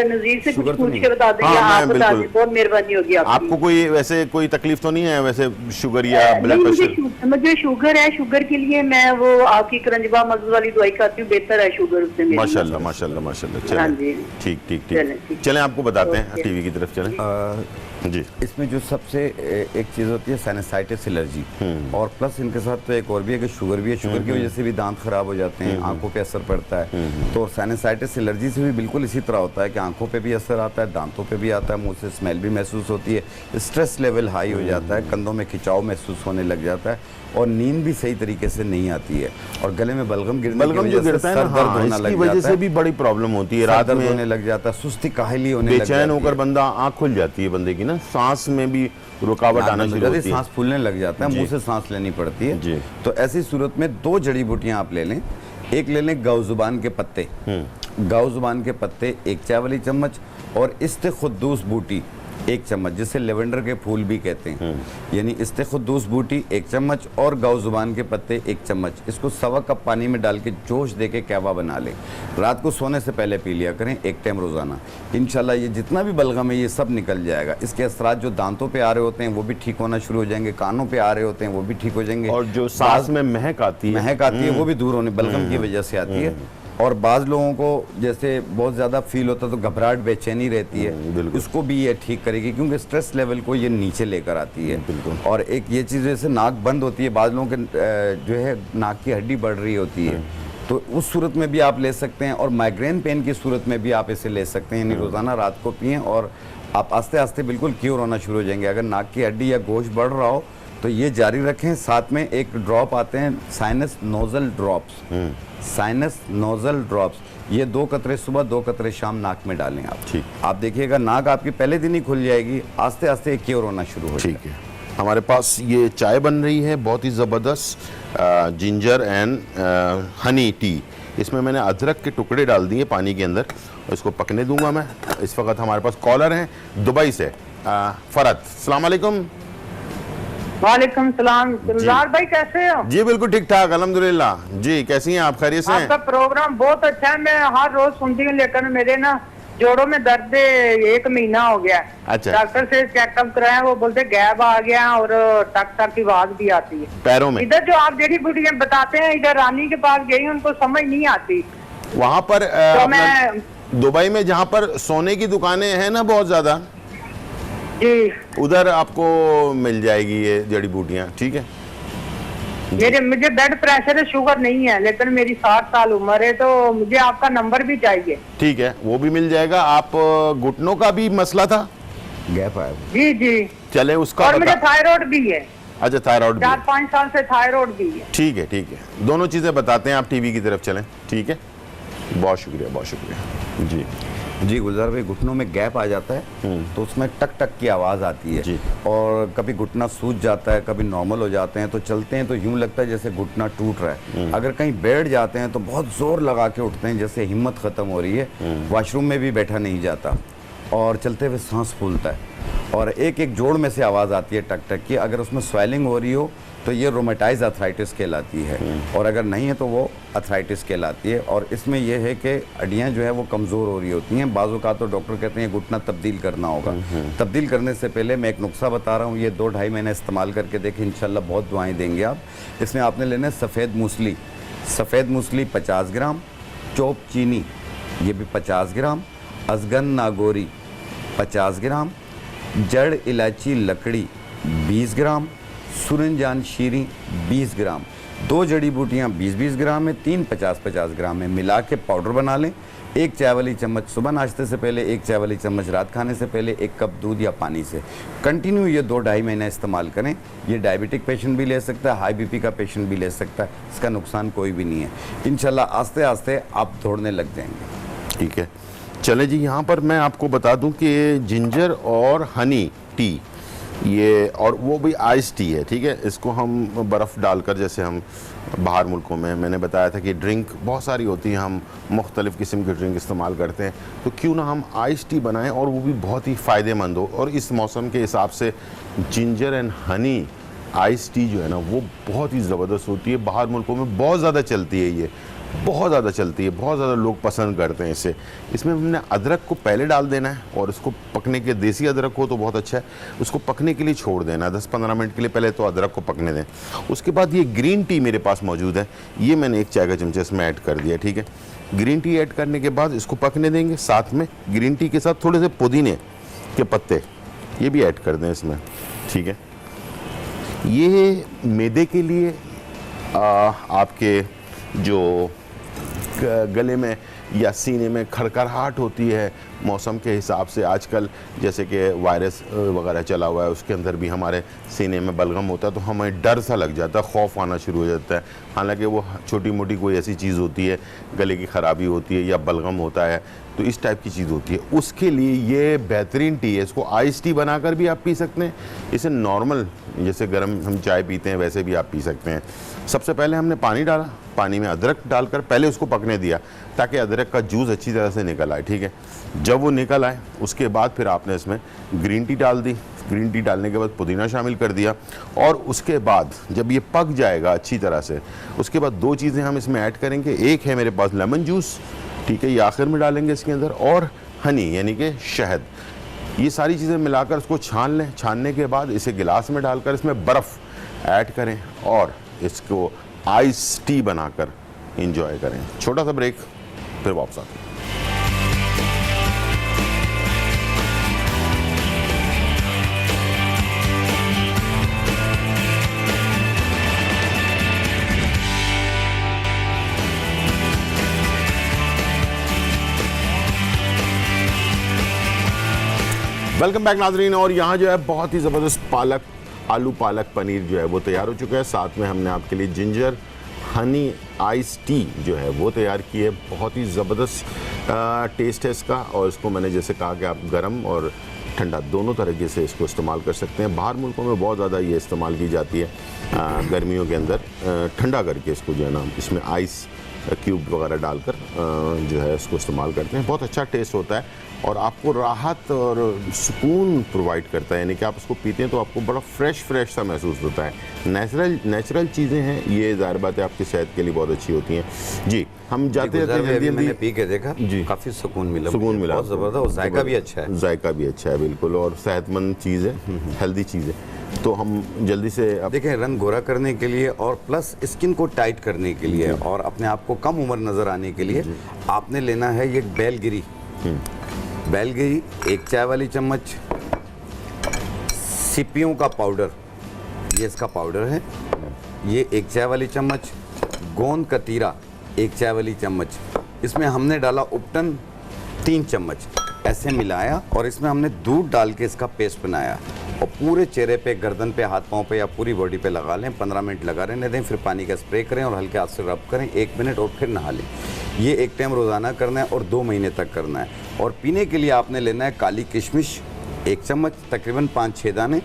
नज़ीर से कुछ पूछ के बता देंगे। हाँ, आप मैं बता बिल्कुल। दें, बहुत मेहरबानी होगी आपकी। आपको कोई वैसे कोई तकलीफ तो नहीं है वैसे, शुगर या ब्लड नहीं, प्रेशर? मुझे शुगर है। शुगर के लिए मैं वो आपकी करंजबा मगज वाली दवाई खाती हूँ, बेहतर है शुगर उससे मेरी। माशाल्लाह, माशाल्लाह, माशाल्लाह। हाँ चलें, जी। ठीक ठीक चलें, ठीक। ठीक। चलें आपको बताते हैं, ओके। टीवी की तरफ चलें। जी। इसमें जो सबसे एक चीज़ होती है साइनसाइटिस एलर्जी, और प्लस इनके साथ तो एक और भी है कि शुगर भी है। शुगर की वजह से भी दांत खराब हो जाते हैं, आंखों पे असर पड़ता है। तो साइनसाइटिस एलर्जी से भी बिल्कुल इसी तरह होता है कि आंखों पे भी असर आता है, दांतों पे भी आता है, मुंह से स्मेल भी महसूस होती है, स्ट्रेस लेवल हाई हो जाता है, कंधों में खिंचाव महसूस होने लग जाता है और नींद भी सही तरीके से नहीं आती है, और गले में बलगम गिरने की बलगम वजह जो से गिरता है सर ना, दर्द हाँ, होने इसकी लग वजह जाता से है, भी बड़ी प्रॉब्लम होती है। सर रात दर्द में होने लग जाता है, सुस्ती काहली होने लग जाती बेचैन है, होकर बंदा, आँख खुल जाती है बंदे की ना, सांस में भी रुकावट आना शुरू होती है, सांस फूलने लग जाता है, जी। मुंह से सांस लेनी पड़ती है। जी। तो ऐसी सूरत में 2 जड़ी बूटियां आप ले लें। एक ले लें गाउजुबान के पत्ते, गाउजुबान के पत्ते 1 चाय वाली चम्मच, और इस्तेखुद्दूस बूटी 1 चम्मच, जिसे लेवेंडर के फूल भी कहते हैं। यानी इस्तेखुद्दूस बूटी 1 चम्मच और गाउजुबान के पत्ते 1 चम्मच, इसको 1.25 कप पानी में डाल के जोश दे के कहवा बना लें। रात को सोने से पहले पी लिया करें 1 टाइम रोजाना। इंशाल्लाह ये जितना भी बलगम है ये सब निकल जाएगा। इसके असरात जो दांतों पे आ रहे होते हैं वो भी ठीक होना शुरू हो जाएंगे, कानों पे आ रहे होते हैं वो भी ठीक हो जाएंगे, और जो सांस में महक आती है वो भी दूर होने बलगम की वजह से आती है। और बाज़ लोगों को जैसे बहुत ज़्यादा फील होता है तो घबराहट बेचैनी रहती है, उसको भी ये ठीक करेगी क्योंकि स्ट्रेस लेवल को ये नीचे लेकर आती है। और एक ये चीज़ जैसे नाक बंद होती है, बाज़ लोगों के जो है नाक की हड्डी बढ़ रही होती है, तो उस सूरत में भी आप ले सकते हैं। और माइग्रेन पेन की सूरत में भी आप इसे ले सकते हैं। यानी रोज़ाना रात को पिएं और आप आस्ते आस्ते बिल्कुल क्योर होना शुरू हो जाएंगे। अगर नाक की हड्डी या गोश्त बढ़ रहा हो तो ये जारी रखें। साथ में एक ड्रॉप आते हैं sinus nozzle drops, sinus nozzle drops, ये 2 कतरे सुबह 2 कतरे शाम नाक में डालें आप। ठीक। आप देखिएगा नाक आपकी पहले दिन ही खुल जाएगी, आस्ते आस्ते क्योर होना शुरू हो जाएगा। ठीक है। हमारे पास ये चाय बन रही है बहुत ही ज़बरदस्त, जिंजर एंड हनी टी। इसमें मैंने अदरक के टुकड़े डाल दिए पानी के अंदर, और इसको पकने दूंगा मैं। इस वक्त हमारे पास कॉलर हैं दुबई से, फरत। अस्सलाम वालेकुम। वालेकुम सलाम। गुलजार भाई कैसे हो? जी बिल्कुल ठीक ठाक अल्हम्दुलिल्लाह। जी कैसी हैं आप, खैरियत से हैं? आपका प्रोग्राम बहुत अच्छा है, मैं हर रोज सुनती हूँ, लेकिन मेरे ना जोड़ों में दर्द 1 महीना हो गया। अच्छा। डॉक्टर से चेकअप कराया, वो बोलते गैप आ गया और टक टक की आवाज भी आती है पैरों में। इधर जो आप जड़ी बूटियां बताते हैं, इधर रानी के पास गई, उनको समझ नहीं आती। वहाँ पर तो अपना मैं दुबई में जहाँ पर सोने की दुकानें हैं ना बहुत ज़्यादा, जी, उधर आपको मिल जाएगी ये जड़ी बूटियाँ। ठीक है। मुझे ब्लड प्रेशर है, शुगर नहीं है, लेकिन मेरी 60 साल उम्र है, तो मुझे आपका नंबर भी चाहिए। ठीक है, वो भी मिल जाएगा। आप घुटनों का भी मसला था? गैप आया। जी जी। चले उसका और मुझे थायराइड भी है, अच्छा, थायराइड भी है। 4-5 साल से थायराइड भी है। ठीक है, ठीक है, दोनों चीज़ें बताते हैं। आप टीवी की तरफ चलें। ठीक है, बहुत शुक्रिया, बहुत शुक्रिया। जी जी गुलजार भाई, घुटनों में गैप आ जाता है तो उसमें टक टक की आवाज़ आती है, जी। और कभी घुटना सूज जाता है, कभी नॉर्मल हो जाते हैं, तो चलते हैं तो यूं लगता है जैसे घुटना टूट रहा है। अगर कहीं बैठ जाते हैं तो बहुत जोर लगा के उठते हैं, जैसे हिम्मत ख़त्म हो रही है, वॉशरूम में भी बैठा नहीं जाता। और चलते हुए सांस फूलता है और एक एक जोड़ में से आवाज़ आती है टक टक की। अगर उसमें स्वेलिंग हो रही हो तो ये रोमेटाइज अर्थराइटिस कहलाती है और अगर नहीं है तो वो अर्थराइटिस कहलाती है। और इसमें यह है कि हड्डियाँ जो है वो कमज़ोर हो रही होती हैं। बाज़ों का तो डॉक्टर कहते हैं घुटना तब्दील करना होगा। तब्दील करने से पहले मैं एक नुस्खा बता रहा हूँ, ये 2-2.5 महीने इस्तेमाल करके देखें, इंशाल्लाह बहुत दुआएं देंगे आप। इसमें आपने लेना है सफ़ेद मूसली 50 ग्राम, चोप चीनी ये भी 50 ग्राम, अजगन नागोरी 50 ग्राम, जड़ इलायची लकड़ी 20 ग्राम, सुरनजान शीरी 20 ग्राम, 2 जड़ी बूटियाँ 20-20 ग्राम में, 3 50-50 ग्राम में मिला के पाउडर बना लें। 1 चाय वाली चम्मच सुबह नाश्ते से पहले, 1 चाय वाली चम्मच रात खाने से पहले, 1 कप दूध या पानी से कंटिन्यू ये 2-2.5 महीने इस्तेमाल करें। ये डायबिटिक पेशेंट भी ले सकता है, हाई बीपी का पेशेंट भी ले सकता है, इसका नुकसान कोई भी नहीं है। इंशाल्लाह आस्ते आस्ते आप दौड़ने लग जाएंगे। ठीक है, चले जी। यहाँ पर मैं आपको बता दूं कि जिंजर और हनी टी, ये और वो भी आइस टी है, ठीक है। इसको हम बर्फ़ डालकर, जैसे हम बाहर मुल्कों में मैंने बताया था कि ड्रिंक बहुत सारी होती हैं, हम मुख्तलिफ़ किस्म की ड्रिंक इस्तेमाल करते हैं, तो क्यों ना हम आइस टी बनाएं और वो भी बहुत ही फ़ायदेमंद हो। और इस मौसम के हिसाब से ginger and honey ice tea जो है ना वो बहुत ही ज़बरदस्त होती है। बाहर मुल्कों में बहुत ज़्यादा चलती है, ये बहुत ज़्यादा चलती है, बहुत ज़्यादा लोग पसंद करते हैं इसे। इसमें हमने अदरक को पहले डाल देना है और इसको पकने के, देसी अदरक हो तो बहुत अच्छा है, उसको पकने के लिए छोड़ देना 10-15 मिनट के लिए, पहले तो अदरक को पकने दें। उसके बाद ये ग्रीन टी मेरे पास मौजूद है, ये मैंने 1 चाय का चमचा इसमें ऐड कर दिया, ठीक है। ग्रीन टी ऐड करने के बाद इसको पकने देंगे। साथ में ग्रीन टी के साथ थोड़े से पुदीने के पत्ते ये भी ऐड कर दें इसमें, ठीक है। ये मैदे के लिए आपके जो गले में या सीने में खड़खड़ाहट होती है मौसम के हिसाब से, आजकल जैसे कि वायरस वगैरह चला हुआ है, उसके अंदर भी हमारे सीने में बलगम होता है, तो हमें डर सा लग जाता है, खौफ आना शुरू हो जाता है। हालांकि वो छोटी मोटी कोई ऐसी चीज़ होती है, गले की ख़राबी होती है या बलगम होता है, तो इस टाइप की चीज़ होती है, उसके लिए ये बेहतरीन टी है। इसको आइस टी बनाकर भी आप पी सकते हैं, इसे नॉर्मल जैसे गर्म हम चाय पीते हैं वैसे भी आप पी सकते हैं। सबसे पहले हमने पानी डाला, पानी में अदरक डालकर पहले उसको पकने दिया ताकि अदरक का जूस अच्छी तरह से निकल आए, ठीक है। जब वो निकल आए उसके बाद फिर आपने इसमें ग्रीन टी डाल दी। ग्रीन टी डालने के बाद पुदीना शामिल कर दिया और उसके बाद जब ये पक जाएगा अच्छी तरह से, उसके बाद 2 चीज़ें हम इसमें ऐड करेंगे। एक है मेरे पास लेमन जूस, ठीक है, ये आखिर में डालेंगे इसके अंदर, और हनी यानी कि शहद। ये सारी चीज़ें मिलाकर उसको छान लें। छानने के बाद इसे गिलास में डालकर इसमें बर्फ़ ऐड करें और इसको आइस टी बनाकर एंजॉय करें। छोटा सा ब्रेक, फिर वापस आते हैं। वेलकम बैक नाजरीन। और यहाँ जो है बहुत ही ज़बरदस्त आलू पालक पनीर जो है वो तैयार हो चुका है। साथ में हमने आपके लिए जिंजर हनी आइस टी जो है वो तैयार की है। बहुत ही ज़बरदस्त टेस्ट है इसका, और इसको मैंने जैसे कहा कि आप गर्म और ठंडा दोनों तरीके से इसको इस्तेमाल कर सकते हैं। बाहर मुल्कों में बहुत ज़्यादा ये इस्तेमाल की जाती है गर्मियों के अंदर, ठंडा करके इसको जो है ना इसमें आइस क्यूब वगैरह डालकर जो है इसको इस्तेमाल करते हैं। बहुत अच्छा टेस्ट होता है और आपको राहत और सुकून प्रोवाइड करता है, यानी कि आप उसको पीते हैं तो आपको बड़ा फ्रेश सा महसूस होता है। नेचुरल चीज़ें हैं ये, ज़ाहिर बात है आपकी सेहत के लिए बहुत अच्छी होती हैं। जी, हम जाते हैं जल्दी मैंने पी के देखा जी, काफ़ी सुकून मिला, बहुत ज़बरदस्त, और जायका भी अच्छा है। जायका भी अच्छा है बिल्कुल, और सेहतमंद चीज़ है, हेल्दी चीज़ है। तो हम जल्दी से देखें, रंग गोरा करने के लिए और प्लस स्किन को टाइट करने के लिए और अपने आप को कम उम्र नज़र आने के लिए आपने लेना है ये बेलगिरी। 1 चाय वाली चम्मच, सीपियों का पाउडर, ये इसका पाउडर है। ये 1 चाय वाली चम्मच, गोंद कतीरा 1 चाय वाली चम्मच, इसमें हमने डाला उपटन 3 चम्मच, ऐसे मिलाया और इसमें हमने दूध डाल के इसका पेस्ट बनाया और पूरे चेहरे पे, गर्दन पे, हाथ पाँव पे या पूरी बॉडी पे लगा लें। 15 मिनट लगा रहने दें, फिर पानी का स्प्रे करें और हल्के हाथ से रब करें 1 मिनट और फिर नहा लें। ये 1 टाइम रोज़ाना करना है और 2 महीने तक करना है। और पीने के लिए आपने लेना है काली किशमिश 1 चम्मच, तकरीबन 5-6 दाने,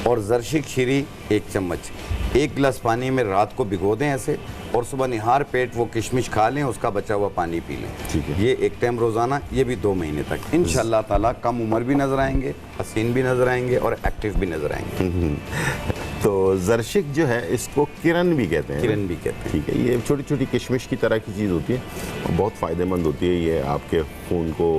और जर्शी खीरी 1 चम्मच। 1 गिलास पानी में रात को भिगो दें ऐसे, और सुबह निहार पेट वो किशमिश खा लें, उसका बचा हुआ पानी पी लें। ठीक है। ये एक टाइम रोज़ाना, ये भी 2 महीने तक इंशाअल्लाह ताला कम उम्र भी नज़र आएंगे, हसीन भी नज़र आएंगे और एक्टिव भी नज़र आएंगे। तो जरशिक जो है इसको किरण भी कहते हैं। किरण भी कहते हैं। ठीक है, ये छोटी छोटी किशमिश की तरह की चीज़ होती है और बहुत फ़ायदेमंद होती है। ये आपके खून को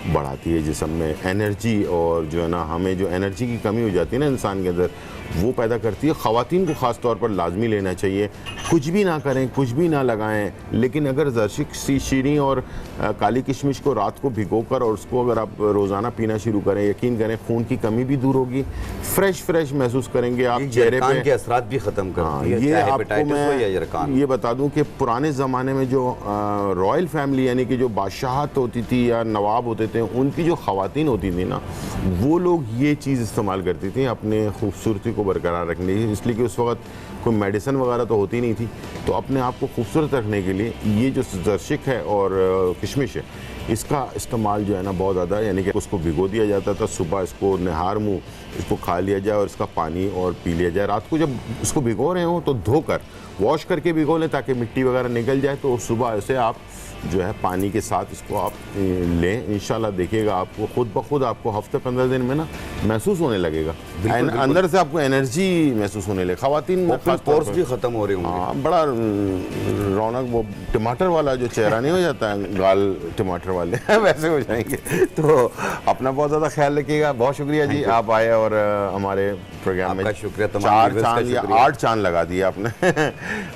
बढ़ाती है, जिसम में एनर्जी, और जो है ना हमें जो एनर्जी की कमी हो जाती है ना इंसान के अंदर, वो पैदा करती है। ख़वातीन को ख़ास तौर पर लाजमी लेना चाहिए। कुछ भी ना करें, कुछ भी ना लगाएं, लेकिन अगर जरशिक शीरी और काली किशमिश को रात को भिगोकर और उसको अगर आप रोज़ाना पीना शुरू करें, यकीन करें खून की कमी भी दूर होगी, फ्रेश महसूस करेंगे आप चेहरे पे के असरात भी ख़त्म करती है। ये चाहे आपको हेपेटाइटिस हो या यरकान। मैं ये बता दूं कि पुराने ज़माने में जो रॉयल फैमिली यानी कि जो बादशाहत होती थी या नवाब होते थे, उनकी जो ख़वातीन होती थी ना, वो लोग ये चीज़ इस्तेमाल करती थी अपने खूबसूरती को बरकरार रखने के लिए, इसलिए कि उस वक्त कोई मेडिसिन वगैरह तो होती नहीं थी। तो अपने आप को खूबसूरत रखने के लिए ये जो जरशिक है और किशमिश है, इसका इस्तेमाल जो है ना बहुत ज़्यादा, यानी कि उसको भिगो दिया जाता था, सुबह इसको निहार मुँह इसको खा लिया जाए और इसका पानी और पी लिया जाए। रात को जब इसको भिगो रहे हो तो धोकर वॉश करके भिगो लें ताकि मिट्टी वगैरह निकल जाए। तो सुबह ऐसे आप जो है पानी के साथ इसको आप लें, इंशाल्लाह देखिएगा आपको खुद ब खुद आपको हफ्ते 15 दिन में ना महसूस होने लगेगा। अंदर से आपको एनर्जी महसूस होने लगे। ख़वातीन पोर्स भी ख़त्म हो रहे होंगे। हाँ, बड़ा रौनक, वो टमाटर वाला जो चेहरा नहीं हो जाता है, गाल टमाटर वाले वैसे हो जाएंगे। तो अपना बहुत ज़्यादा ख्याल रखिएगा। बहुत शुक्रिया जी, आप आए और हमारे प्रोग्राम में शुक्रिया, 4 चांद या 8 चांद लगा दिए आपने।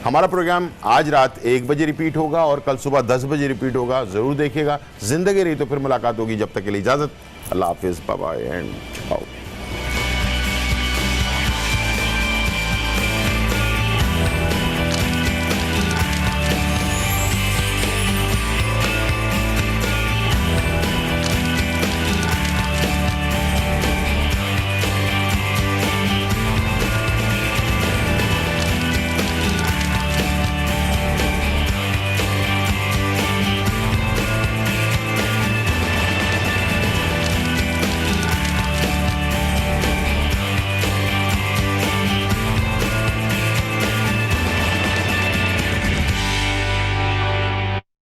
हमारा प्रोग्राम आज रात 1 बजे रिपीट होगा और कल सुबह 10 बजे रिपीट होगा, ज़रूर देखिएगा। ज़िंदगी रही तो फिर मुलाकात होगी, जब तक के लिए इजाज़त, अल्लाह हाफिज़, बाय बाय एंड आओ।